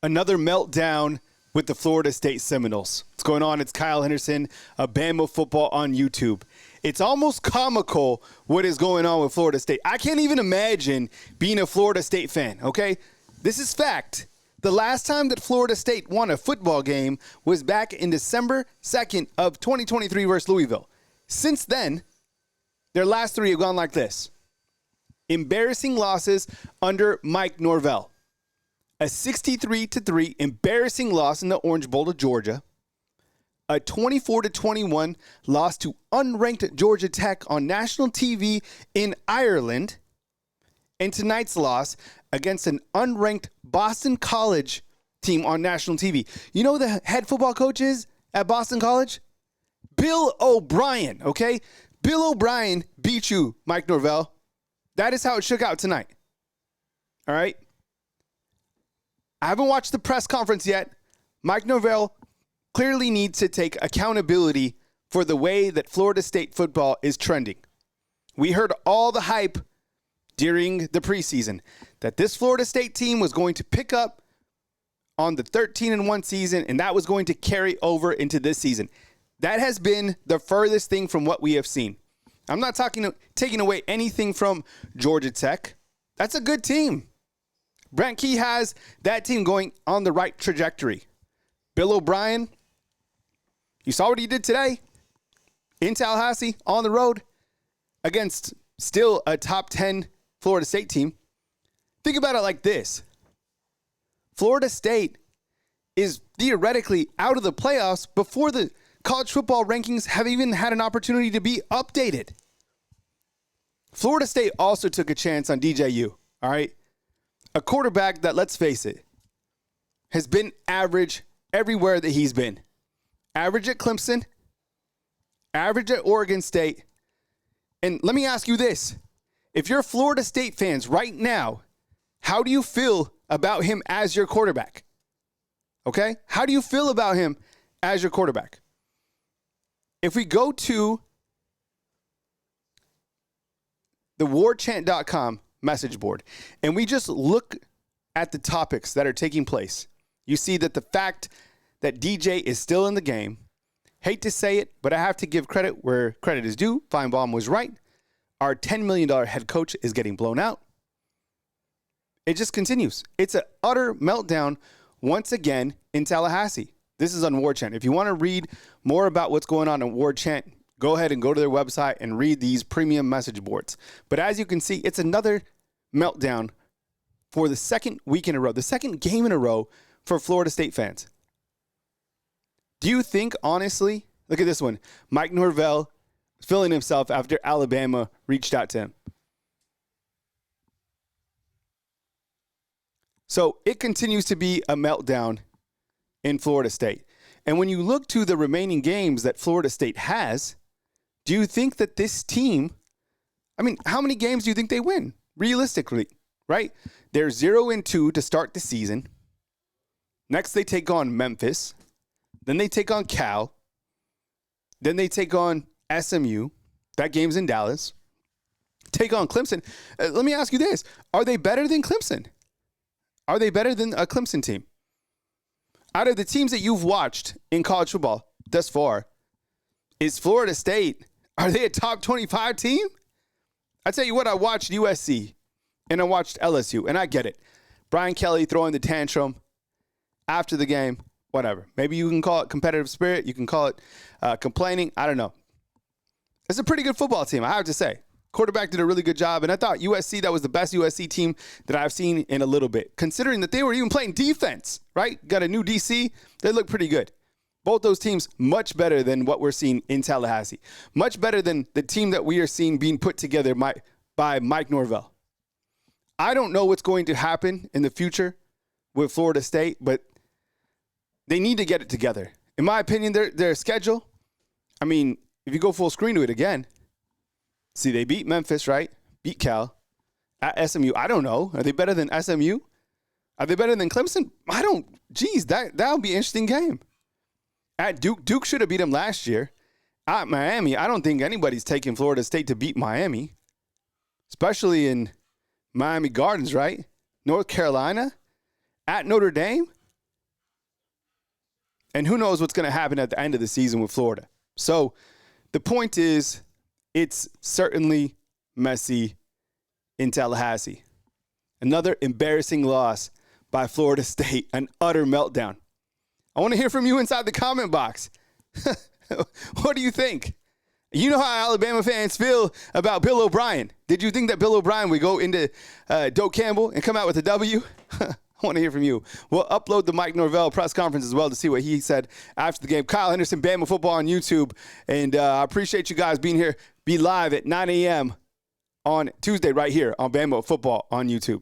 Another meltdown with the Florida State Seminoles. What's going on? It's Kyle Henderson of Bama Football on YouTube. It's almost comical what is going on with Florida State. I can't even imagine being a Florida State fan, okay? This is fact. The last time that Florida State won a football game was back in December 2nd of 2023 versus Louisville. Since then, their last three have gone like this. Embarrassing losses under Mike Norvell. A 63-3 embarrassing loss in the Orange Bowl to Georgia. A 24-21 loss to unranked Georgia Tech on national TV in Ireland. And tonight's loss against an unranked Boston College team on national TV. You know who the head football coach is at Boston College? Bill O'Brien, okay? Bill O'Brien beat you, Mike Norvell. That is how it shook out tonight. All right? I haven't watched the press conference yet. Mike Norvell clearly needs to take accountability for the way that Florida State football is trending. We heard all the hype during the preseason that this Florida State team was going to pick up on the 13-1 season, and that was going to carry over into this season. That has been the furthest thing from what we have seen. I'm not taking away anything from Georgia Tech. That's a good team. Brent Key has that team going on the right trajectory. Bill O'Brien, you saw what he did today in Tallahassee on the road against still a top 10 Florida State team. Think about it like this. Florida State is theoretically out of the playoffs before the college football rankings have even had an opportunity to be updated. Florida State also took a chance on DJU, all right? A quarterback that, let's face it, has been average everywhere that he's been. Average at Clemson, average at Oregon State. And let me ask you this. If you're Florida State fans right now, how do you feel about him as your quarterback? Okay? How do you feel about him as your quarterback? If we go to the warchant.com message board and we just look at the topics that are taking place, you see that the fact that DJ is still in the game, hate to say it, but I have to give credit where credit is due. Feinbaum was right. Our $10 million head coach is getting blown out. It just continues. It's an utter meltdown once again in Tallahassee. This is on Warchant. If you want to read more about what's going on Warchant, go ahead and go to their website and read these premium message boards. But as you can see, it's another meltdown for the second week in a row, the second game in a row for Florida State fans. Do you think, honestly, look at this one, Mike Norvell feeling himself after Alabama reached out to him. So it continues to be a meltdown in Florida State. And when you look to the remaining games that Florida State has, do you think that this team, how many games do you think they win? Realistically, right? They're 0-2 to start the season. Next, they take on Memphis. Then they take on Cal. Then they take on SMU. That game's in Dallas. Take on Clemson. Let me ask you this. Are they better than Clemson? Are they better than a Clemson team? Out of the teams that you've watched in college football thus far, is Florida State, are they a top 25 team? I tell you what, I watched USC and I watched LSU, and I get it. Brian Kelly throwing the tantrum after the game, whatever. Maybe you can call it competitive spirit. You can call it complaining. I don't know. It's a pretty good football team, I have to say. Quarterback did a really good job, and I thought USC, that was the best USC team that I've seen in a little bit, considering that they were even playing defense, right? Got a new DC. They look pretty good. Both those teams much better than what we're seeing in Tallahassee. Much better than the team that we are seeing being put together by Mike Norvell. I don't know what's going to happen in the future with Florida State, but they need to get it together. In my opinion, their schedule, if you go full screen to it again, see, they beat Memphis, right? Beat Cal. At SMU, I don't know. Are they better than SMU? Are they better than Clemson? That'll be an interesting game. At Duke should have beat them last year. At Miami, I don't think anybody's taking Florida State to beat Miami, especially in Miami Gardens, right? North Carolina, at Notre Dame. And who knows what's going to happen at the end of the season with Florida. So the point is, it's certainly messy in Tallahassee. Another embarrassing loss by Florida State, an utter meltdown. I want to hear from you inside the comment box. What do you think? You know how Alabama fans feel about Bill O'Brien. Did you think that Bill O'Brien would go into Doak Campbell and come out with a W? I want to hear from you. We'll upload the Mike Norvell press conference as well to see what he said after the game. Kyle Henderson, Bama Football on YouTube. And I appreciate you guys being here. Be live at 9 a.m. on Tuesday right here on Bama Football on YouTube.